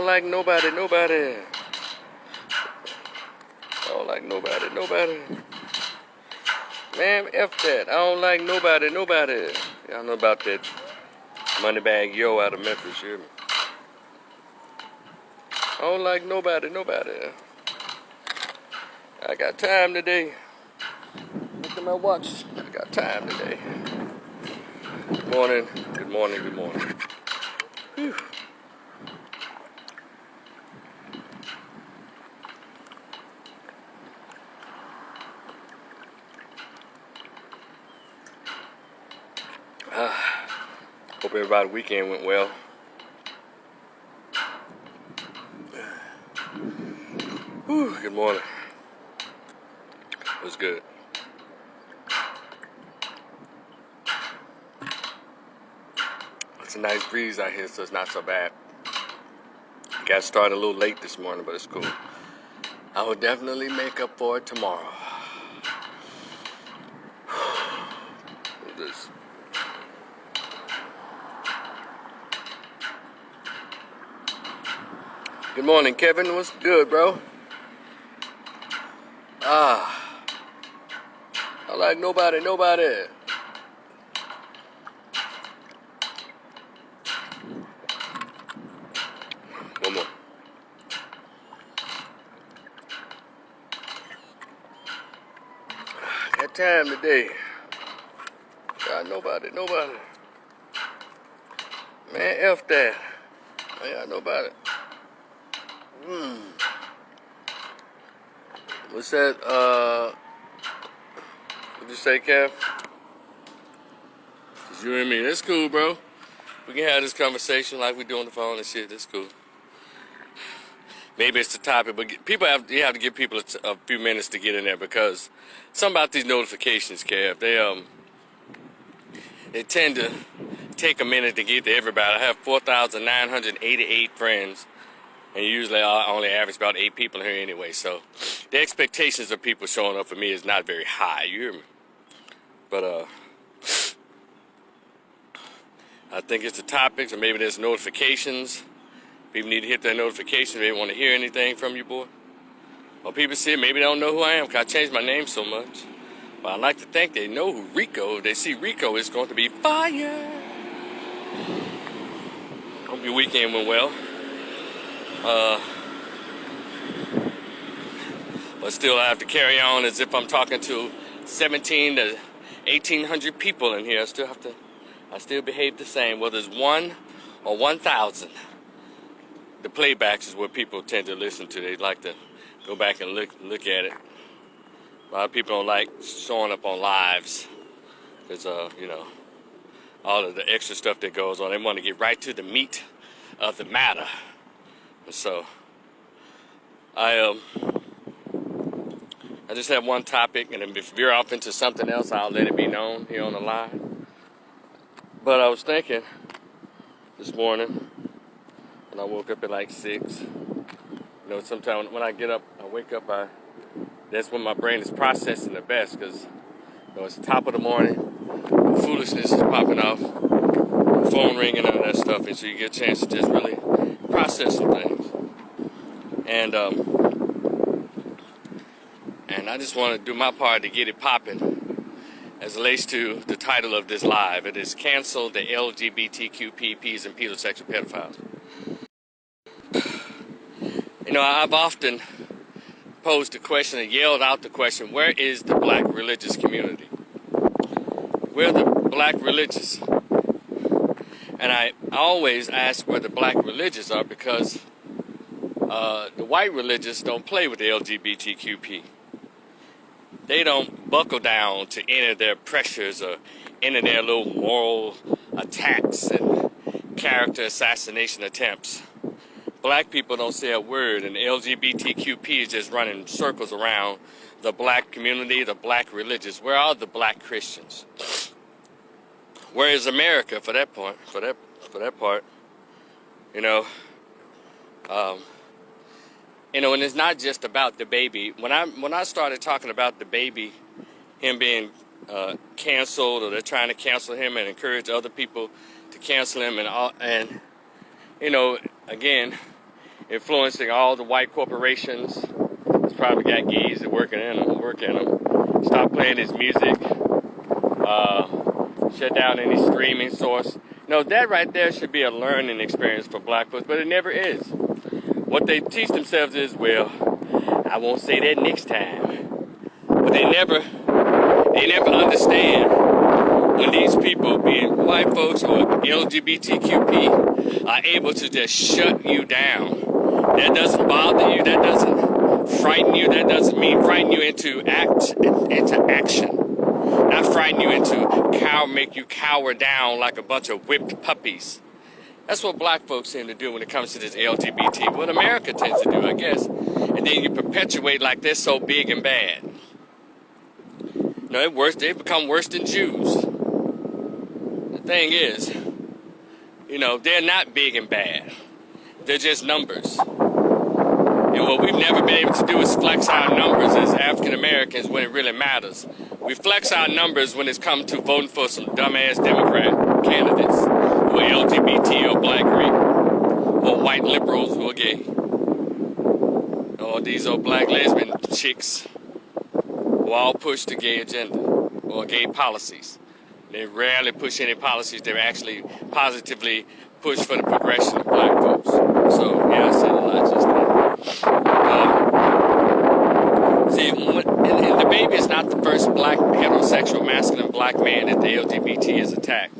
like nobody. I don't like nobody. Man, F that. I don't like nobody. Y'all know about that Moneybag Yo out of Memphis, you hear me? I don't like nobody. I got time today. Look at my watch. I got time today. Good morning. Whew. Hope everybody's weekend went well. Whew, good morning. It was good. It's a nice breeze out here, so it's not so bad. Got started a little late this morning, but it's cool. I will definitely make up for it tomorrow. What's this? Good morning, Kevin. What's good, bro? I like nobody. One more. Got time today. Got nobody. Man, F that. I got nobody. What's that? What'd you say, Kev? It's you and me. That's cool, bro. We can have this conversation like we do on the phone and shit. That's cool. Maybe it's the topic, but you have to give people a few minutes to get in there because something about these notifications, Kev. They tend to take a minute to get to everybody. I have 4,988 friends. And usually I only average about 8 people here anyway, so the expectations of people showing up for me is not very high, you hear me? But I think it's the topics, or maybe there's notifications. People need to hit that notification if they want to hear anything from you, boy. Or people see it, maybe they don't know who I am, because I changed my name so much. But I like to think they know who Rico. If they see Rico, it's going to be fire. Hope your weekend went well. But still I have to carry on as if I'm talking to 17 to 1,800 people in here. I still behave the same, whether it's 1 or 1,000. The playbacks is what people tend to listen to. They like to go back and look at it. A lot of people don't like showing up on lives because, all of the extra stuff that goes on. They want to get right to the meat of the matter. So, I just have one topic, and if you're off into something else, I'll let it be known here on the live. But I was thinking this morning, when I woke up at like 6, sometimes when I wake up, that's when my brain is processing the best, because it's the top of the morning, foolishness is popping off, phone ringing and all that stuff, and so you get a chance to just really process some things. And I just want to do my part to get it popping as it relates to the title of this live. It is Cancel the LGBTQPs and Pedosexual Pedophiles. I've often posed the question and yelled out the question, where is the black religious community? Where are the black religious? And I always ask where the black religious are because the white religious don't play with the LGBTQP. They don't buckle down to any of their pressures or any of their little moral attacks and character assassination attempts. Black people don't say a word, and the LGBTQP is just running circles around the black community, the black religious. Where are the black Christians? Where is America for that point? For that part, and it's not just about the baby. When I started talking about the baby, him being canceled, or they're trying to cancel him and encourage other people to cancel him, again, influencing all the white corporations. He's probably got gays that work in them. Stop playing his music. Shut down any streaming source. No, that right there should be a learning experience for black folks, but it never is. What they teach themselves is, well, I won't say that next time. But they never understand when these people, being white folks or LGBTQP, are able to just shut you down. That doesn't bother you, that doesn't frighten you, that doesn't mean frighten you into action. Not frighten you into make you cower down like a bunch of whipped puppies. That's what black folks seem to do when it comes to this LGBT. What America tends to do, I guess. And then you perpetuate like they're so big and bad. No, they become worse than Jews. The thing is, they're not big and bad. They're just numbers. And what we've never been able to do is flex our numbers as African Americans when it really matters. We flex our numbers when it's come to voting for some dumbass Democrat candidates who are LGBT or black or white liberals who are gay. Or these old black lesbian chicks who all push the gay agenda or gay policies. They rarely push any policies that actually positively push for the progression of black folks. So, yeah, I said a lot just now. See, and the baby is not the first black, heterosexual, masculine black man that the LGBT has attacked.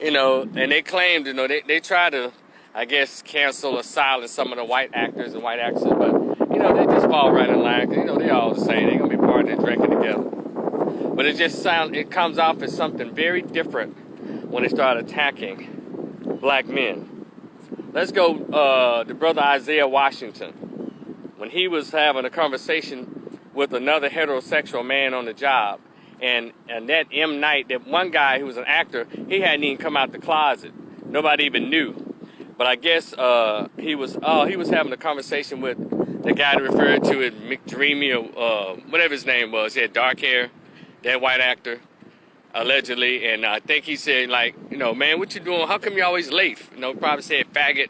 And they claimed, they try to, I guess, cancel or silence some of the white actors and white actresses, but, they just fall right in line. They all the same. They're going to be partying, drinking together. But it comes off as something very different when they start attacking black men. Let's go to Brother Isaiah Washington. When he was having a conversation with another heterosexual man on the job, and that M. Night, that one guy who was an actor, he hadn't even come out the closet. Nobody even knew. But I guess he was having a conversation with the guy that referred to as McDreamy or whatever his name was. He had dark hair, that white actor, allegedly. And I think he said, man, what you doing? How come you always late? Probably said faggot.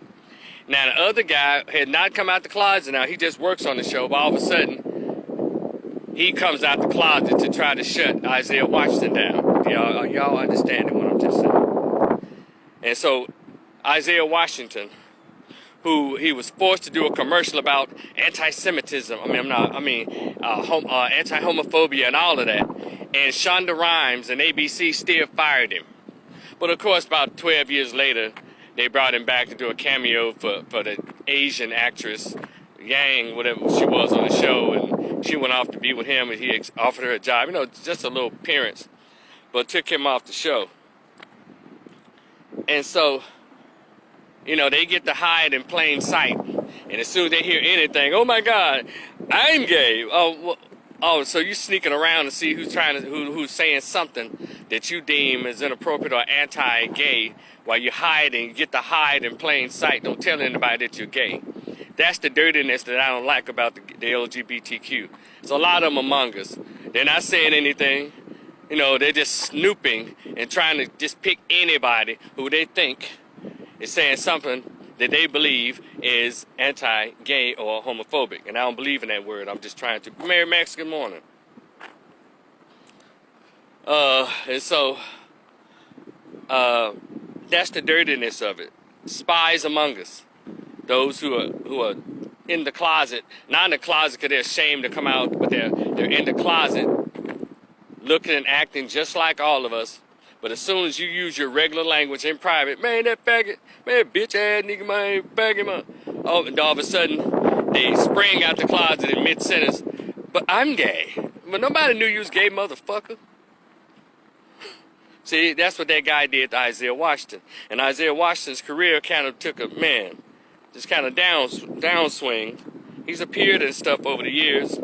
Now, the other guy had not come out the closet. Now, he just works on the show, but all of a sudden, he comes out the closet to try to shut Isaiah Washington down. Y'all understanding what I'm just saying? And so, Isaiah Washington, who he was forced to do a commercial about anti-Semitism, anti-homophobia and all of that. And Shonda Rhimes and ABC still fired him. But of course, about 12 years later, they brought him back to do a cameo for the Asian actress, Yang, whatever she was on the show, and she went off to be with him, and he offered her a job. Just a little appearance, but took him off the show. And so, they get to hide in plain sight, and as soon as they hear anything, oh my God, I'm gay. Oh, so you sneaking around to see who's saying something that you deem as inappropriate or anti-gay while you're hiding. You get to hide in plain sight. Don't tell anybody that you're gay. That's the dirtiness that I don't like about the LGBTQ. There's a lot of them among us. They're not saying anything. They're just snooping and trying to just pick anybody who they think is saying something that they believe is anti-gay or homophobic. And I don't believe in that word. I'm just trying to. Mary Max, good morning. And so, that's the dirtiness of it. Spies among us. Those who are in the closet, not in the closet because they're ashamed to come out, but they're in the closet, looking and acting just like all of us. But as soon as you use your regular language in private, man, that faggot, man, bitch ass nigga, man, faggot, man. Oh, and all of a sudden, they spring out the closet in mid-sentence, but I'm gay. But nobody knew you was gay, motherfucker. See, that's what that guy did to Isaiah Washington. And Isaiah Washington's career kind of took a, just kind of downswing. He's appeared and stuff over the years,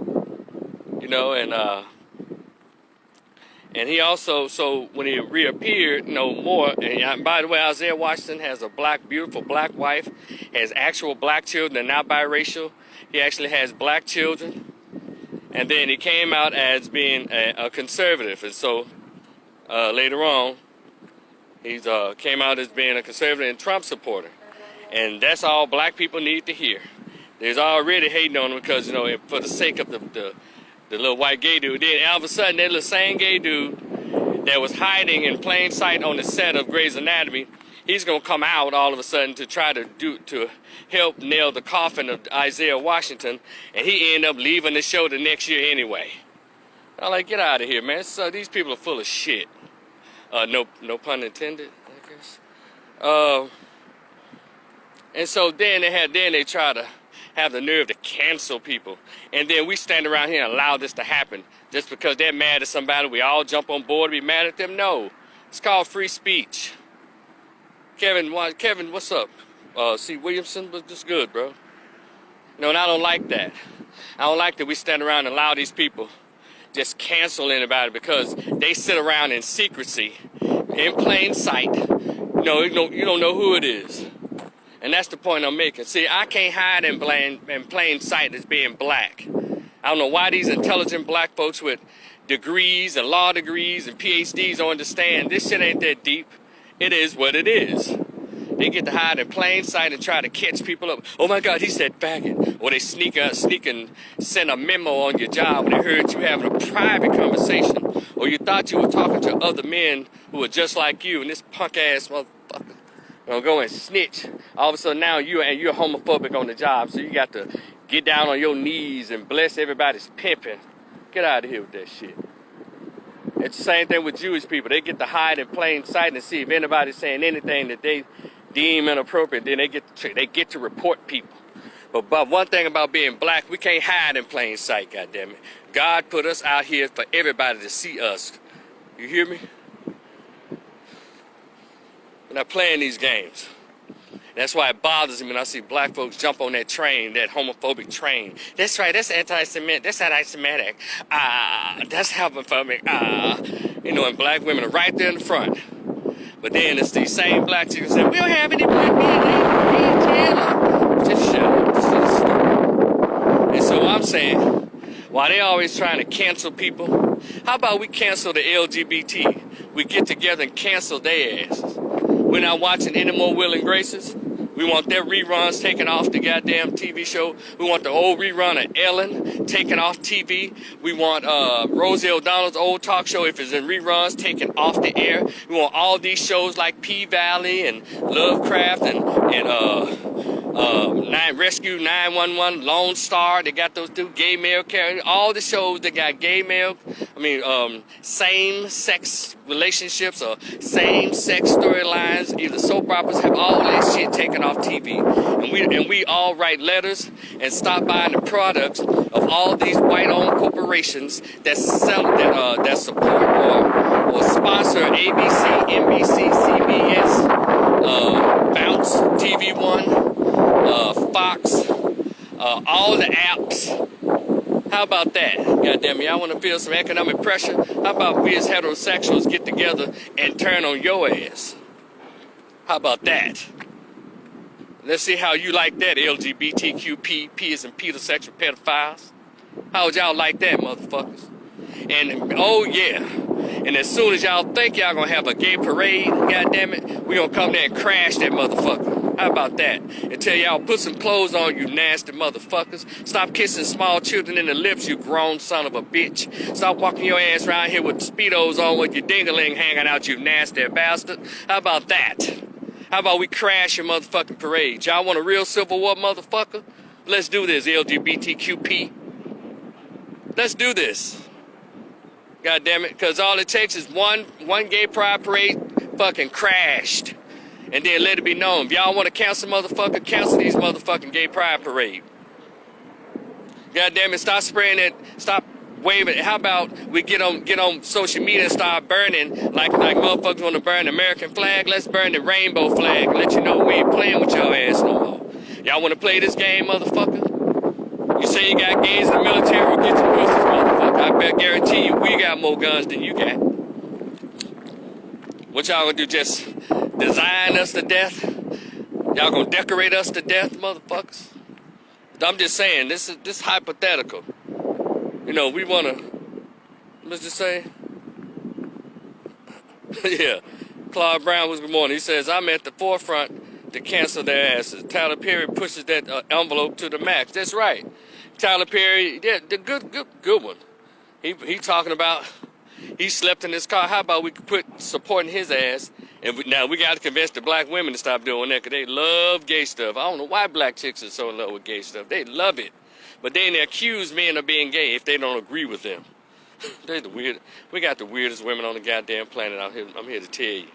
and he also, so when he reappeared, more, and by the way, Isaiah Washington has a beautiful black wife, has actual black children, they're not biracial. He actually has black children. And then he came out as being a conservative. And so later on, he came out as being a conservative and Trump supporter. And that's all black people need to hear. There's already hating on them because, you know, for the sake of the little white gay dude. Then all of a sudden, that little same gay dude that was hiding in plain sight on the set of Grey's Anatomy, he's gonna come out all of a sudden to try to help nail the coffin of Isaiah Washington, and he ended up leaving the show the next year anyway. I'm like, get out of here, man. So these people are full of shit. No pun intended, I guess. And so then they try to have the nerve to cancel people, and then we stand around here and allow this to happen just because they're mad at somebody. We all jump on board to be mad at them. No, it's called free speech. Kevin, what's up? C. Williamson, was just good, bro. No, and I don't like that. I don't like that we stand around and allow these people just cancel anybody because they sit around in secrecy, in plain sight. You don't know who it is. And that's the point I'm making. See, I can't hide in plain sight as being black. I don't know why these intelligent black folks with degrees and law degrees and PhDs don't understand. This shit ain't that deep. It is what it is. They get to hide in plain sight and try to catch people up. Oh my God, he said faggot. Or they sneak and send a memo on your job when they heard you having a private conversation. Or you thought you were talking to other men who were just like you, and this punk ass motherfucker go and snitch. All of a sudden now you're homophobic on the job, so you got to get down on your knees and bless everybody's pimping. Get out of here with that shit. It's the same thing with Jewish people. They get to hide in plain sight and see if anybody's saying anything that they deem inappropriate. Then they get to report people. But one thing about being black, we can't hide in plain sight, goddammit. God put us out here for everybody to see us. You hear me? We're not playing these games. That's why it bothers me when I see black folks jump on that train, that homophobic train. That's right, that's anti-Semitic, that's anti-Semitic. That's homophobic. And black women are right there in the front. But then it's these same black chicks that say, we don't have any black men. Just shut up. Just stop. And so I'm saying, while they always trying to cancel people, how about we cancel the LGBT? We get together and cancel their asses. We're not watching any more Will and Graces. We want their reruns taken off the goddamn TV show. We want the old rerun of Ellen taken off TV. We want Rosie O'Donnell's old talk show, if it's in reruns, taken off the air. We want all these shows like P-Valley and Lovecraft and Rescue 911, Lone Star. They got those two gay male characters. All the shows that got gay male, same-sex relationships or same-sex storylines, either soap operas, have all that shit taken off TV. And we all write letters and stop buying the products of all these white-owned corporations that support or sponsor ABC, NBC, CBS, Bounce, TV One, Fox, all the apps. How about that? Goddamn me, I want to feel some economic pressure. How about we as heterosexuals get together and turn on your ass? How about that? Let's see how you like that, LGBTQP, P as in pedosexual pedophiles. How would y'all like that, motherfuckers? And, oh yeah, and as soon as y'all think y'all gonna have a gay parade, goddammit, we gonna come there and crash that motherfucker. How about that? And tell y'all, put some clothes on, you nasty motherfuckers. Stop kissing small children in the lips, you grown son of a bitch. Stop walking your ass around here with Speedos on with your ding-a-ling hanging out, you nasty bastard. How about that? How about we crash your motherfucking parade? Y'all want a real Civil War, motherfucker? Let's do this, LGBTQP. Let's do this. God damn it, because all it takes is one gay pride parade fucking crashed. And then let it be known. If y'all want to cancel motherfucker, cancel these motherfucking gay pride parade. God damn it, stop spraying it, stop waving. How about we get on social media and start burning like motherfuckers want to burn the American flag? Let's burn the rainbow flag and let you know we ain't playing with your ass no more. Y'all want to play this game, motherfucker? You say you got gays in the military, we'll get your pussies, motherfucker. I bet guarantee you we got more guns than you got. What y'all gonna do, just design us to death? Y'all gonna decorate us to death, motherfuckers? I'm just saying, this is hypothetical. You know, we wanna, let's just say, yeah, Claude Brown was good morning. He says, I'm at the forefront to cancel their asses. Tyler Perry pushes that envelope to the max. That's right. Tyler Perry, yeah, the good one. He talking about he slept in his car. How about we could put supporting his ass? And now we got to convince the black women to stop doing that, because they love gay stuff. I don't know why black chicks are so in love with gay stuff. They love it. But then they accuse men of being gay if they don't agree with them. They're the weird. We got the weirdest women on the goddamn planet out here. I'm here to tell you.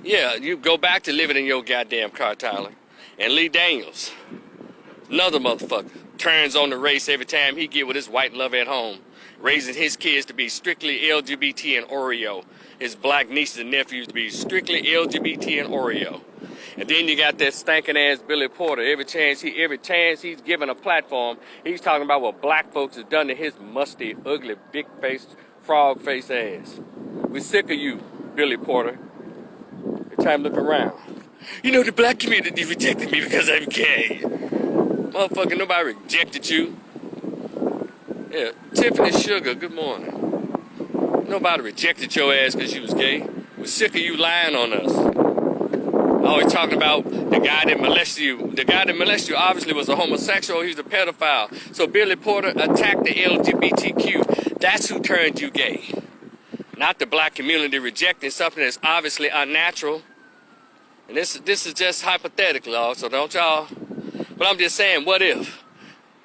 Yeah, you go back to living in your goddamn car, Tyler. And Lee Daniels, another motherfucker, turns on the race every time he get with his white lover at home, raising his kids to be strictly LGBT and Oreo, his black nieces and nephews to be strictly LGBT and Oreo. And then you got that stinking ass Billy Porter. Every chance he's given a platform, he's talking about what black folks have done to his musty, ugly, big-faced, frog-faced ass. We're sick of you, Billy Porter. Every time look around. You know, the black community rejected me because I'm gay. Motherfucker, nobody rejected you. Yeah, Tiffany Sugar, good morning. Nobody rejected your ass because you was gay. We're sick of you lying on us. Always talking about the guy that molested you. The guy that molested you obviously was a homosexual. He was a pedophile. So Billy Porter attacked the LGBTQ. That's who turned you gay. Not the black community rejecting something that's obviously unnatural. And this is just hypothetical, so don't y'all. But I'm just saying, what if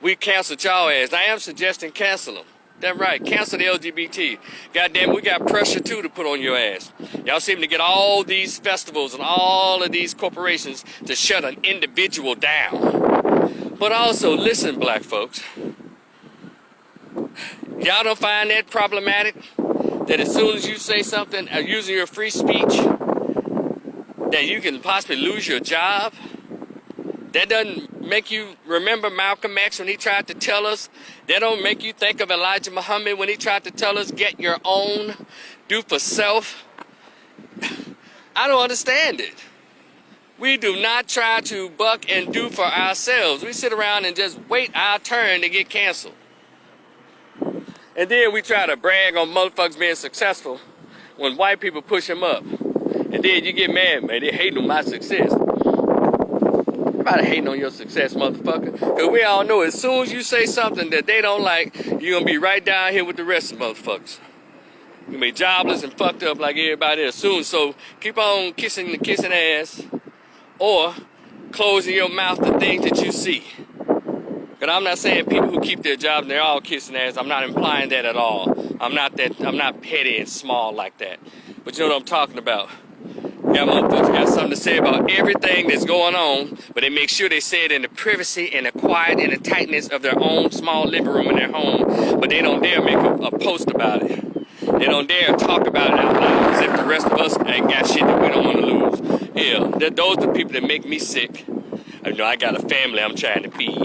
we canceled y'all ass? I am suggesting cancel them. That's right, cancel the LGBT. Goddamn, we got pressure too to put on your ass. Y'all seem to get all these festivals and all of these corporations to shut an individual down. But also, listen, black folks. Y'all don't find that problematic? That as soon as you say something using your free speech, that you can possibly lose your job? That doesn't make you remember Malcolm X when he tried to tell us. That don't make you think of Elijah Muhammad when he tried to tell us, get your own, do for self. I don't understand it. We do not try to buck and do for ourselves. We sit around and just wait our turn to get canceled. And then we try to brag on motherfuckers being successful when white people push them up. And then you get mad, man, they hating on my success. Nobody hating on your success, motherfucker. Because we all know as soon as you say something that they don't like, you're going to be right down here with the rest of the motherfuckers. You're going to be jobless and fucked up like everybody else soon. So keep on kissing ass or closing your mouth to things that you see. Because I'm not saying people who keep their jobs and they're all kissing ass. I'm not implying that at all. I'm not petty and small like that. But you know what I'm talking about. Yeah, motherfuckers got something to say about everything that's going on, but they make sure they say it in the privacy and the quiet and the tightness of their own small living room in their home, but they don't dare make a post about it. They don't dare talk about it out loud as if the rest of us ain't got shit that we don't want to lose. Yeah, those are the people that make me sick. You know, I got a family I'm trying to feed.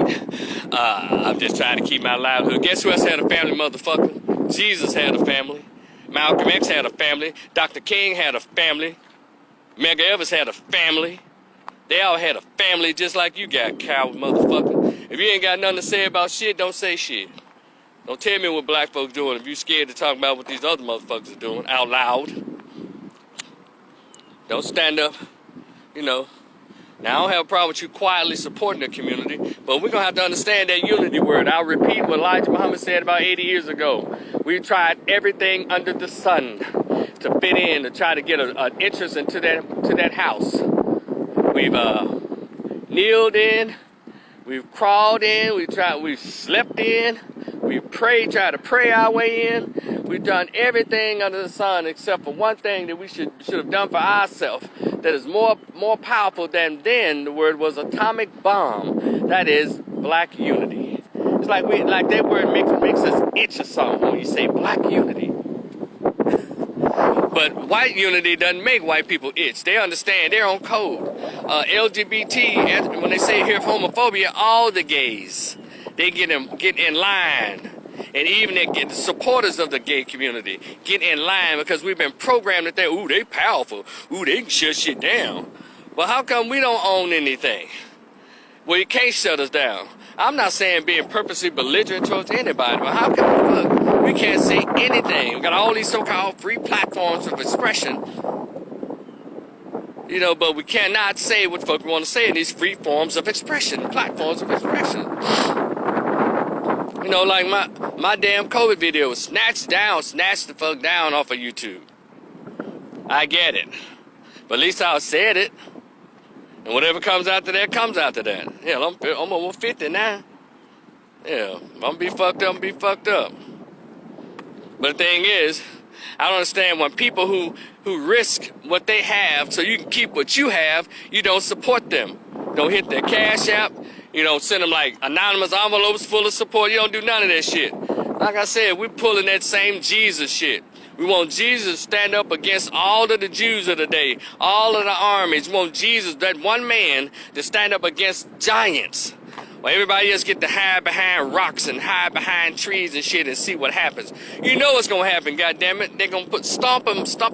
I'm just trying to keep my livelihood. Guess who else had a family, motherfucker? Jesus had a family. Malcolm X had a family. Dr. King had a family. Medgar Evers had a family. They all had a family just like you got, coward motherfucker. If you ain't got nothing to say about shit, don't say shit. Don't tell me what black folks doing if you scared to talk about what these other motherfuckers are doing out loud. Don't stand up, you know. Now, I don't have a problem with you quietly supporting the community, but we're going to have to understand that unity word. I'll repeat what Elijah Muhammad said about 80 years ago. We tried everything under the sun to fit in, to try to get an entrance into that house. We've kneeled in, we've crawled in, we've slept in, we've prayed, tried to pray our way in. We've done everything under the sun except for one thing that we should have done for ourselves that is more powerful than then the word was atomic bomb. That is black unity. It's like that word makes us itch or something when you say black unity. But white unity doesn't make white people itch. They understand their own code. LGBT, when they say here homophobia, all the gays, they get in line. And even the supporters of the gay community get in line because we've been programmed that they powerful. Ooh, they can shut shit down. Well, how come we don't own anything? Well, you can't shut us down. I'm not saying being purposely belligerent towards anybody, but how come we can't say anything? We got all these so-called free platforms of expression. You know, but we cannot say what the fuck we want to say in these free forms of expression, platforms of expression. You know, like my damn COVID video was snatched the fuck down off of YouTube. I get it. But at least I said it. And whatever comes after that, comes after that. Hell, I'm almost 50 now. Yeah, I'm gonna be fucked up, But the thing is, I don't understand when people who risk what they have so you can keep what you have, you don't support them. Don't hit their Cash App. You don't send them like anonymous envelopes full of support. You don't do none of that shit. Like I said, we're pulling that same Jesus shit. We want Jesus to stand up against all of the Jews of the day, all of the armies. We want Jesus, that one man, to stand up against giants. Well, everybody else get to hide behind rocks and hide behind trees and shit and see what happens. You know what's gonna happen, goddammit. They're gonna stomp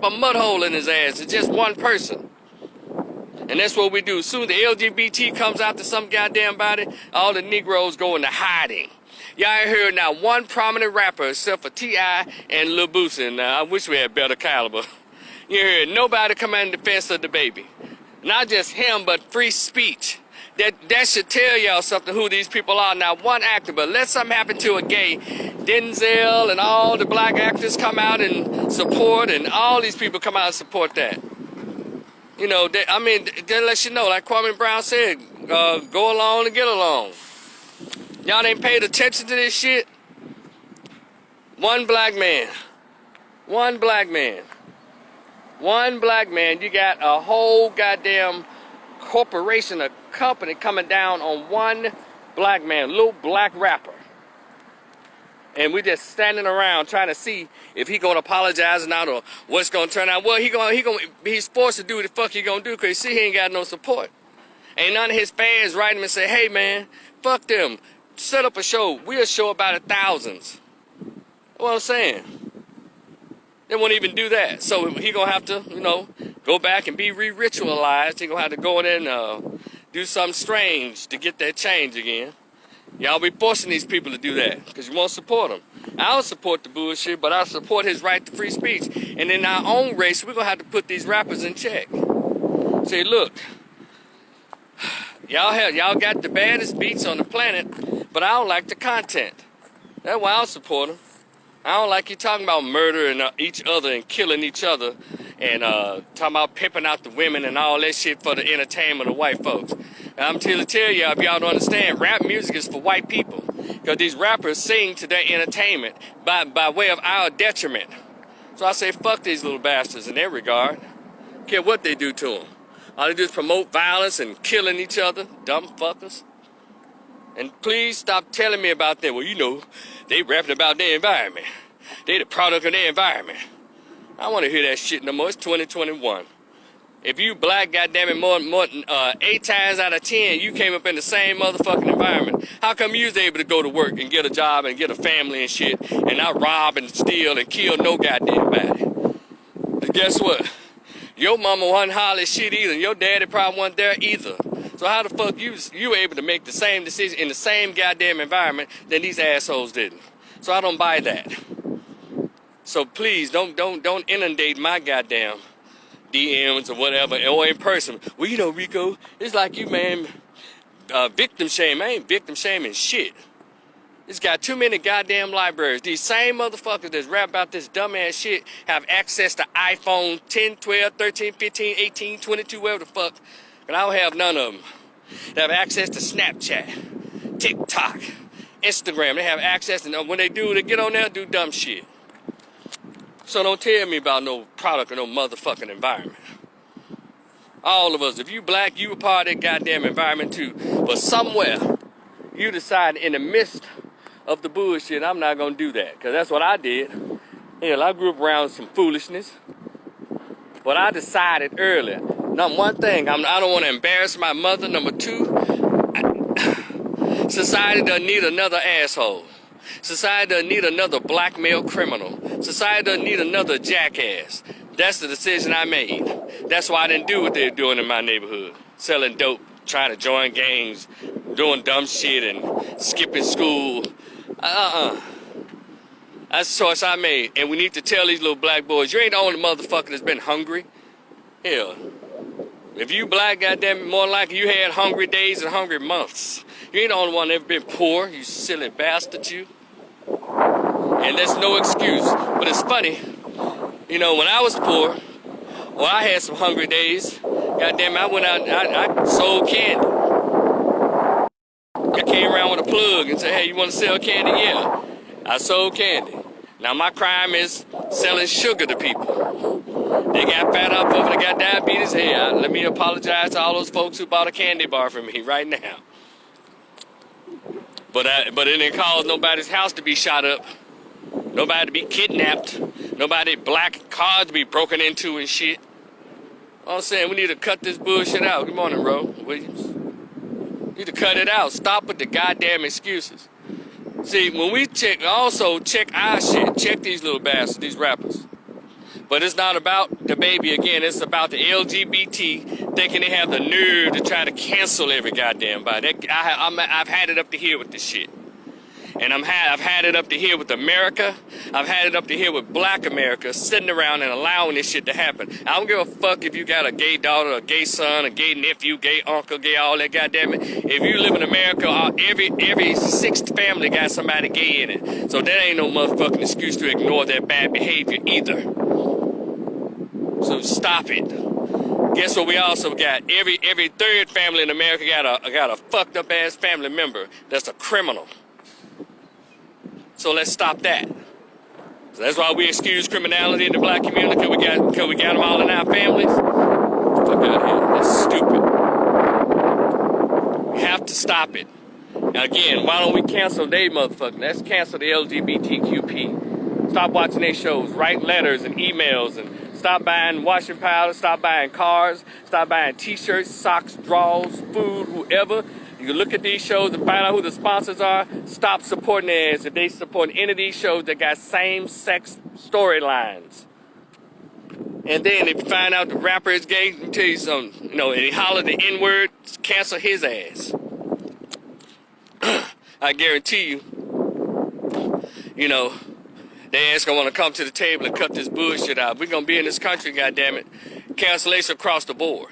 a mud hole in his ass. It's just one person. And that's what we do. Soon the LGBT comes out to some goddamn body, all the Negroes go into hiding. Y'all ain't heard not one prominent rapper except for T.I. and Lil Boosie. And I wish we had better caliber. You heard nobody come in defense of the baby. Not just him, but free speech. That should tell y'all something who these people are. Not one actor, but let something happen to a gay, Denzel and all the black actors come out and support, and all these people come out and support that. You know, they let you know, like Kwame Brown said, go along and get along. Y'all ain't paid attention to this shit. One black man, you got a whole goddamn corporation, a company coming down on one black man, little black rapper. And we just standing around trying to see if he gonna apologize or not, or what's gonna turn out. Well, he's forced to do what the fuck he gonna do, because you see he ain't got no support. Ain't none of his fans write him and say, hey man, fuck them. Set up a show. We'll show about thousands. What I'm saying. They won't even do that. So he gonna have to, you know, go back and be re-ritualized. He gonna have to go in there and do something strange to get that change again. Y'all be forcing these people to do that because you won't support them. I don't support the bullshit, but I support his right to free speech. And in our own race, we're gonna have to put these rappers in check. Say, look, y'all got the baddest beats on the planet, but I don't like the content. That's why I'll support them. I don't like you talking about murdering each other and killing each other and talking about pimping out the women and all that shit for the entertainment of white folks. And I'm here to tell y'all, if y'all don't understand, rap music is for white people. Because these rappers sing to their entertainment by way of our detriment. So I say fuck these little bastards in that regard. Care what they do to them. All they do is promote violence and killing each other, dumb fuckers. And please stop telling me about that. Well, you know, they rapping about their environment. They the product of their environment. I don't want to hear that shit no more. It's 2021. If you black, goddammit, more than 8 times out of 10, you came up in the same motherfucking environment. How come you was able to go to work and get a job and get a family and shit and not rob and steal and kill no goddamn body? But guess what? Your mama wasn't hardly shit either, and your daddy probably wasn't there either. So how the fuck you were able to make the same decision in the same goddamn environment than these assholes didn't? So I don't buy that. So please don't inundate my goddamn DMs or whatever, or in person. Well, you know, Rico, it's like you, man, victim shame. I ain't victim shaming shit. It's got too many goddamn libraries. These same motherfuckers that rap about this dumbass shit have access to iPhone 10, 12, 13, 15, 18, 22, whatever the fuck. And I don't have none of them. They have access to Snapchat, TikTok, Instagram. They have access, and when they do, they get on there and do dumb shit. So don't tell me about no product or no motherfucking environment. All of us, if you black, you a part of that goddamn environment too. But somewhere, you decide in the midst of the bullshit, I'm not gonna do that. Because that's what I did. Hell, I grew up around some foolishness. But I decided earlier, number one thing, I don't want to embarrass my mother. Number two, society doesn't need another asshole. Society doesn't need another blackmail criminal. Society doesn't need another jackass. That's the decision I made. That's why I didn't do what they were doing in my neighborhood. Selling dope, trying to join gangs, doing dumb shit and skipping school. That's the choice I made. And we need to tell these little black boys, you ain't the only motherfucker that's been hungry. Hell, If you black, goddamn, more likely you had hungry days and hungry months. You ain't the only one that ever been poor, you silly bastard, you. And there's no excuse. But it's funny, you know, when I was poor, or I had some hungry days, goddamn, I went out and I sold candy. I came around with a plug and said, hey, you want to sell candy? Yeah. I sold candy. Now my crime is selling sugar to people. They got fat up over, they got diabetes. Hey, let me apologize to all those folks who bought a candy bar from me right now. But it didn't cause nobody's house to be shot up, nobody to be kidnapped, nobody black cars to be broken into and shit. All I'm saying, we need to cut this bullshit out. Good morning, Ro Williams. Need to cut it out. Stop with the goddamn excuses. See, when we also check our shit, check these little bastards, these rappers. But it's not about the baby again, it's about the LGBT thinking they have the nerve to try to cancel every goddamn body. I've had it up to here with this shit. And I've had it up to here with America. I've had it up to here with black America sitting around and allowing this shit to happen. I don't give a fuck if you got a gay daughter, a gay son, a gay nephew, gay uncle, gay all that, goddamn it. If you live in America, every sixth family got somebody gay in it. So that ain't no motherfucking excuse to ignore their bad behavior either. So stop it. Guess what we also got? Every third family in America got a fucked up ass family member that's a criminal. So let's stop that. So that's why we excuse criminality in the black community, because we got them all in our families. Fuck out of here. That's stupid. We have to stop it. Now again, why don't we cancel they motherfucking? Let's cancel the LGBTQP. Stop watching their shows, write letters and emails, and stop buying washing powder, stop buying cars, stop buying t-shirts, socks, drawers, food, whoever. You can look at these shows and find out who the sponsors are. Stop supporting their ass if they support any of these shows that got same-sex storylines. And then if you find out the rapper is gay, let me tell you something. You know, and he hollered the N-word, cancel his ass. I guarantee you, you know, their ass gonna want to come to the table and cut this bullshit out. We're gonna be in this country, goddammit. Cancellation across the board.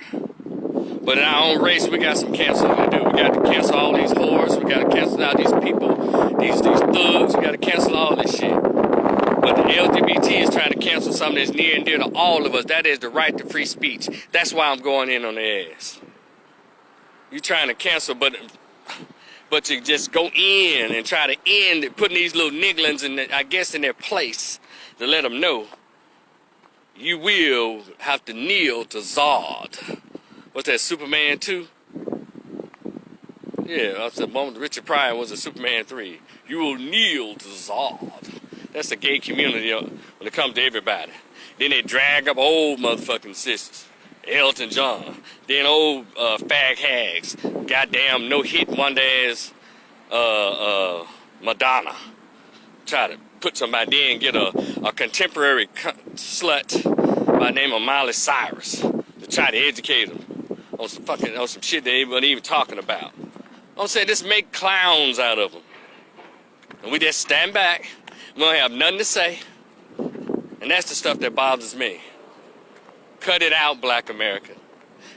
But in our own race, we got some canceling to do. We got to cancel all these whores. We got to cancel out these people, these thugs. We got to cancel all this shit. But the LGBT is trying to cancel something that's near and dear to all of us. That is the right to free speech. That's why I'm going in on their ass. You trying to cancel, but you just go in and try to end it, putting these little nigglings in, I guess, in their place to let them know you will have to kneel to Zod. What's that, Superman 2? Yeah, I said Richard Pryor was a Superman 3. You will kneel to Zod. That's the gay community when it comes to everybody. Then they drag up old motherfucking sisters. Elton John. Then old fag hags. Goddamn no-hit wonder ass Madonna. Try to put somebody there and get a contemporary slut by the name of Miley Cyrus to try to educate them on some shit they weren't even talking about. I'm saying just make clowns out of them. And we just stand back. We don't have nothing to say. And that's the stuff that bothers me. Cut it out, black America.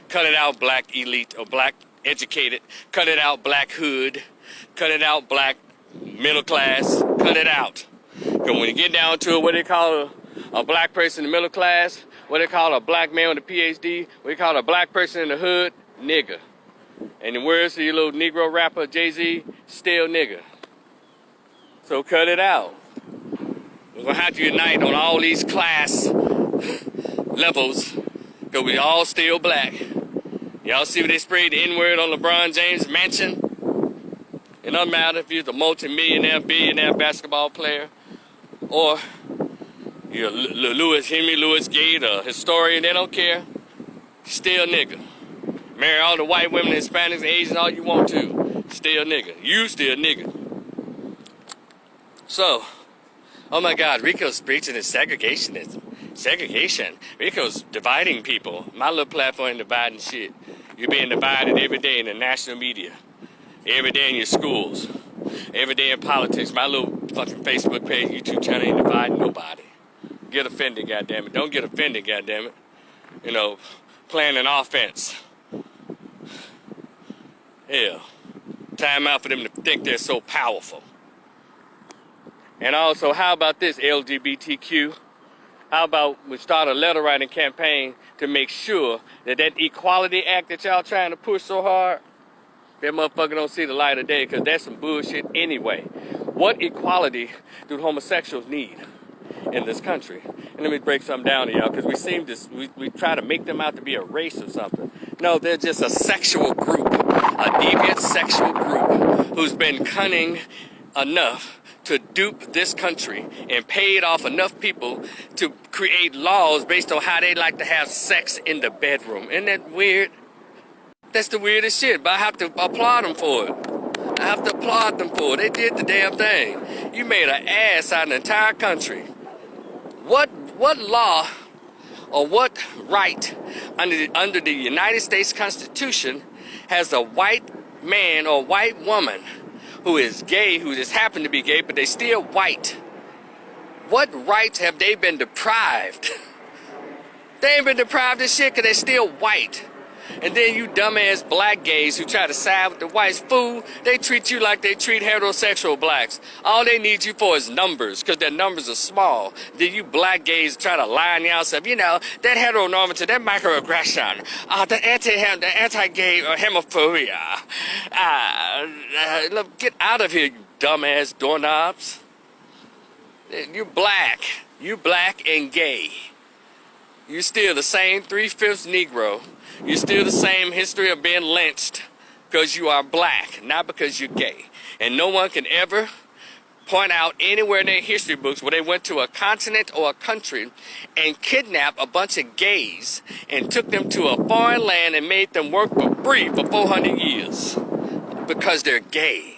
Cut it out, black elite or black educated. Cut it out, black hood. Cut it out, black middle class. Cut it out. Because when you get down to it, what they call a black person in the middle class, what they call a black man with a PhD, what they call a black person in the hood, nigga. And the words of your little Negro rapper, Jay-Z, still nigga. So cut it out. We're going to have to unite on all these class levels because we all still black. Y'all see what they sprayed the N-word on LeBron James' mansion? It doesn't matter if you're the multi-millionaire, billionaire basketball player or you're Henry Louis Gates, a historian, they don't care. Still nigga. Marry all the white women, Hispanics, and Asians, all you want to. Still nigga. You still nigga. So, oh my God, Rico's preaching is segregationism. Segregation. Rico's dividing people. My little platform ain't dividing shit. You're being divided every day in the national media. Every day in your schools. Every day in politics. My little fucking Facebook page, YouTube channel ain't dividing nobody. Get offended, goddammit. Don't get offended, goddammit. You know, playing an offense. Hell, time out for them to think they're so powerful. And also, how about this, LGBTQ? How about we start a letter writing campaign to make sure that that Equality Act that y'all trying to push so hard, that motherfucker don't see the light of day, because that's some bullshit anyway. What equality do homosexuals need in this country? And let me break something down to y'all, because we try to make them out to be a race or something. No, they're just a sexual group, a deviant sexual group who's been cunning enough to dupe this country and paid off enough people to create laws based on how they like to have sex in the bedroom. Isn't that weird? That's the weirdest shit, but I have to applaud them for it. I have to applaud them for it. They did the damn thing. You made an ass out of the entire country. What law or what right under the United States Constitution has a white man or white woman who is gay, who just happen to be gay, but they still white? What rights have they been deprived? They ain't been deprived of shit because they still white. And then you dumbass black gays who try to side with the whites, fool, they treat you like they treat heterosexual blacks. All they need you for is numbers, because their numbers are small. Then you black gays try to lie on yourself, you know, that heteronormative, that microaggression, the anti-gay homophobia. Look, get out of here, you dumbass doorknobs. You black and gay. You still the same 3/5 Negro. You're still the same history of being lynched because you are black, not because you're gay. And no one can ever point out anywhere in their history books where they went to a continent or a country and kidnapped a bunch of gays and took them to a foreign land and made them work for free for 400 years because they're gay.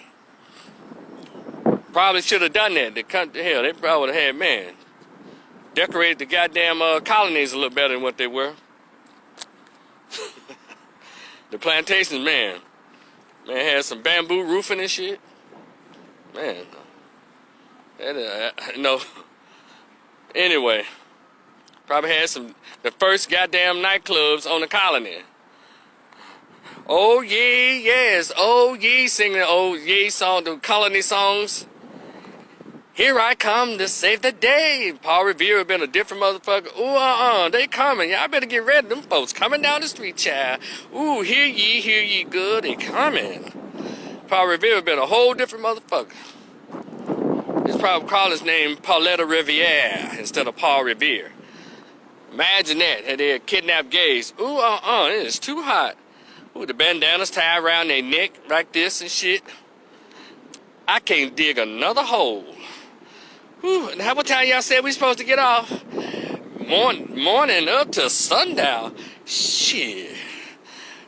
Probably should have done that. Hell, they probably would have had, man, decorated the goddamn colonies a little better than what they were. The plantations, man, had some bamboo roofing and shit. Man, no. Anyway, probably had the first goddamn nightclubs on the colony. Oh yeah, yes, oh yeah, singing the oh yeah song, the colony songs. Here I come to save the day. Paul Revere been a different motherfucker. Ooh, they coming. Y'all better get ready. Them folks coming down the street, child. Ooh, hear ye good. They coming. Paul Revere been a whole different motherfucker. He's probably call his name Pauletta Riviere instead of Paul Revere. Imagine that. Had they kidnapped gays. Ooh, it is too hot. Ooh, the bandanas tied around their neck like this and shit. I can't dig another hole. Whew, and how what time y'all said we supposed to get off? Morning up to sundown. Shit.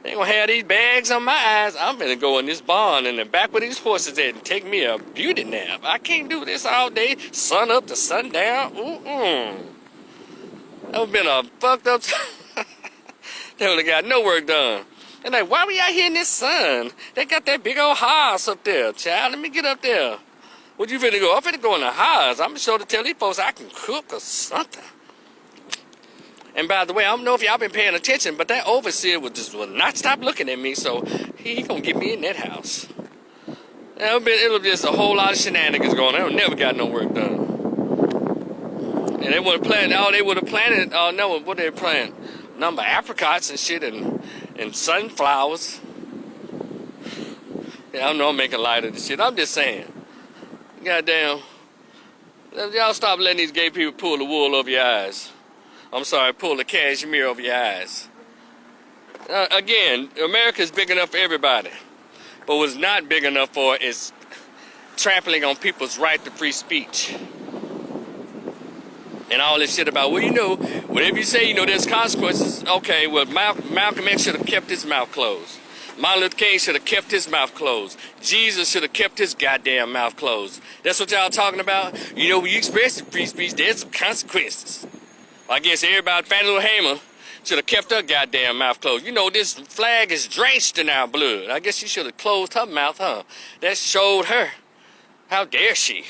They gonna have these bags on my eyes. I'm gonna go in this barn in the back where these horses at and take me a beauty nap. I can't do this all day, sun up to sundown. That would've been a fucked up They would've got no work done. And like, why we out here in this sun? They got that big old house up there, child. Let me get up there. What you finna go? I'm finna go in the house. I'm sure to tell these folks I can cook or something. And by the way, I don't know if y'all been paying attention, but that overseer will not stop looking at me, so he gonna get me in that house. It'll be just a whole lot of shenanigans going on. They never got no work done. And they would have planted, they would have planted, no, what they planted? Number of apricots and shit and sunflowers. Yeah, I know I'm making light of this shit. I'm just saying. Goddamn. Y'all stop letting these gay people pull the wool over your eyes. I'm sorry, pull the cashmere over your eyes. Again, America's big enough for everybody. But what's not big enough for is trampling on people's right to free speech. And all this shit about, well, you know, whatever you say, you know, there's consequences. Okay, well, Malcolm X should have kept his mouth closed. Martin Luther King should have kept his mouth closed. Jesus should have kept his goddamn mouth closed. That's what y'all talking about? You know, when you express free speech, there's some consequences. I guess everybody, Fannie Lou Hamer, should have kept her goddamn mouth closed. You know, this flag is drenched in our blood. I guess she should have closed her mouth, huh? That showed her. How dare she?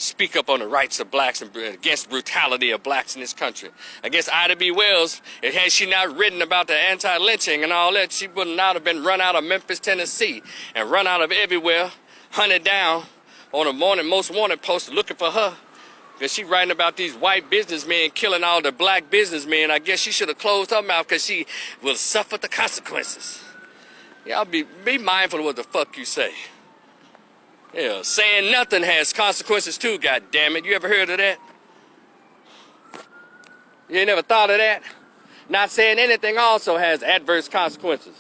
speak up on the rights of blacks and against brutality of blacks in this country. I guess Ida B. Wells, had she not written about the anti-lynching and all that, she would not have been run out of Memphis, Tennessee, and run out of everywhere, hunted down on a most wanted poster looking for her. Because she writing about these white businessmen killing all the black businessmen. I guess she should have closed her mouth because she will suffer the consequences. Y'all be mindful of what the fuck you say. Yeah, saying nothing has consequences too, goddammit. You ever heard of that? You ain't never thought of that? Not saying anything also has adverse consequences.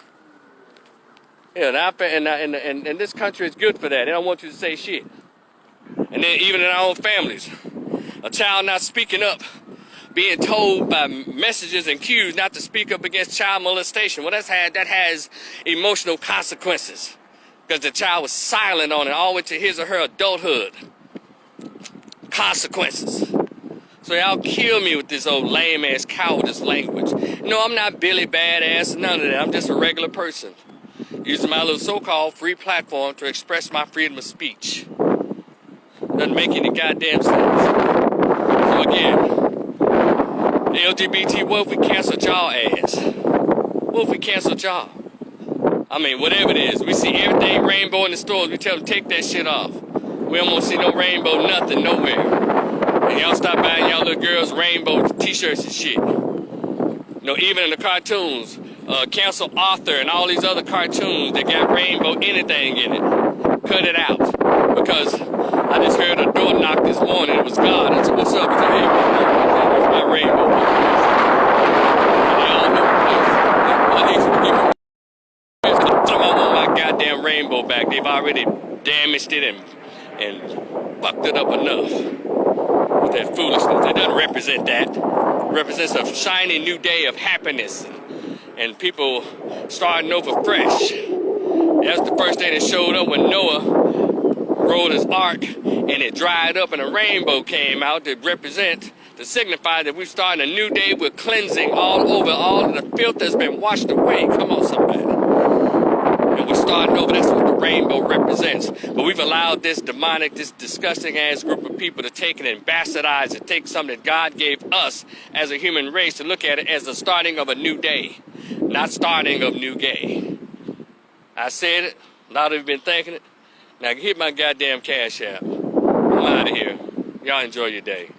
Yeah, and this country is good for that. They don't want you to say shit. And then even in our own families, a child not speaking up, being told by messages and cues not to speak up against child molestation. Well, that has emotional consequences. Because the child was silent on it all the way to his or her adulthood. Consequences. So y'all kill me with this old lame-ass cowardice language. No, I'm not Billy Badass, none of that. I'm just a regular person. Using my little so-called free platform to express my freedom of speech. Doesn't make any goddamn sense. So again, the LGBT, what if we cancel y'all ass? What if we cancel y'all? I mean, whatever it is, we see everything rainbow in the stores, we tell them take that shit off. We don't want to see no rainbow, nothing, nowhere. And y'all stop buying y'all little girls rainbow t-shirts and shit. You know, even in the cartoons, cancel Arthur and all these other cartoons that got rainbow anything in it. Cut it out. Because I just heard a door knock this morning, it was God. I said, what's up? He said, hey, that's my rainbow. And they all know. I need you to give me I want my goddamn rainbow back. They've already damaged it and fucked it up enough with that foolishness. It doesn't represent that. It represents a shiny new day of happiness and people starting over fresh. That's the first day that showed up when Noah rode his ark and it dried up and a rainbow came out to signify that we're starting a new day with cleansing all over. All of the filth has been washed away. Come on, somebody. And we're starting over. That's what the rainbow represents. But we've allowed this demonic, this disgusting ass group of people to take it and bastardize it, take something that God gave us as a human race to look at it as the starting of a new day, not starting of new gay. I said it. A lot of you have been thinking it. Now hit my goddamn Cash App. I'm out of here. Y'all enjoy your day.